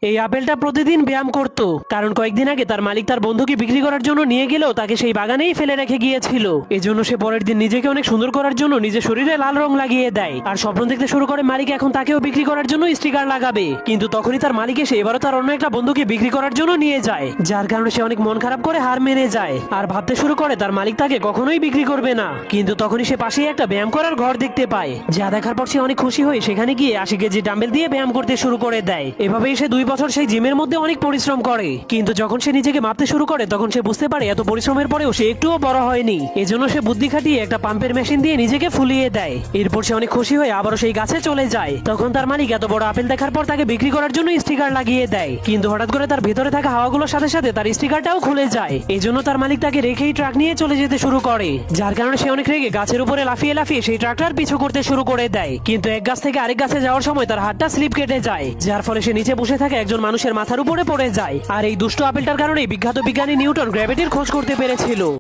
এই আপেলটা প্রতিদিন ব্যায়াম করত, কারণ কয়েকদিন আগে তার মালিক তার বন্ধুকে বিক্রি করার জন্য নিয়ে গেলেও তাকে সেই বাগানেই ফেলে রেখে গিয়েছিল। এজন্য সে পরের দিন নিজেকে অনেক সুন্দর করার জন্য নিজের শরীরে লাল রং লাগিয়ে দেয় আর স্বপ্ন দেখতে শুরু করে মালিক এখন তাকেও বিক্রি করার জন্য স্টিকার লাগাবে। কিন্তু তখনই তার মালিক এসে এবারও তার অন্য একটা বন্ধুকে বিক্রি করার জন্য নিয়ে যায়, যার কারণে সে অনেক মন খারাপ করে হার মেনে যায় আর ভাবতে শুরু করে তার মালিক তাকে কখনোই বিক্রি করবে না। কিন্তু তখনই সে পাশেই একটা ব্যায়াম করার ঘর দেখতে পায়, যা দেখার পর সে অনেক খুশি হয়ে সেখানে গিয়ে 80 কেজি ডাম্বেল দিয়ে ব্যায়াম করতে শুরু করে দেয়। এভাবেই সে 2 বছর সেই জিমের মধ্যে অনেক পরিশ্রম করে, কিন্তু যখন সে নিজেকে মাপতে শুরু করে তখন সে বুঝতে পারে এত পরিশ্রমের পরেও সে একটুও বড় হয়নি। এজন্য সে বুদ্ধি খাটিয়ে একটা পাম্পের মেশিন দিয়ে নিজেকে ফুলিয়ে দেয়। এরপর সে অনেক খুশি হয়ে আবারও সেই গাছে চলে যায়। তখন তার মালিক এত বড় আপেল দেখার পর তাকে বিক্রি করার জন্য স্টিকার লাগিয়ে দেয়, কিন্তু হঠাৎ করে তার ভেতরে থাকা হাওয়াগুলোর সাথে সাথে তার স্টিকারটাও খুলে যায়। এজন্য তার মালিক তাকে রেখেই ট্রাক নিয়ে চলে যেতে শুরু করে, যার কারণে সে অনেক রেগে গাছের উপরে লাফিয়ে লাফিয়ে সেই ট্রাকটার পিছু করতে শুরু করে দেয়। কিন্তু এক গাছ থেকে আরেক গাছে যাওয়ার সময় তার হাতটা স্লিপ কেটে যায়, যার ফলে সে নিচে বসে থাকা একজন মানুষের মাথার উপরে পড়ে যায়। আর এই দুষ্ট আপেলটার কারণেই বিখ্যাত বিজ্ঞানী নিউটন গ্র্যাভিটির খোঁজ করতে পেরেছিল।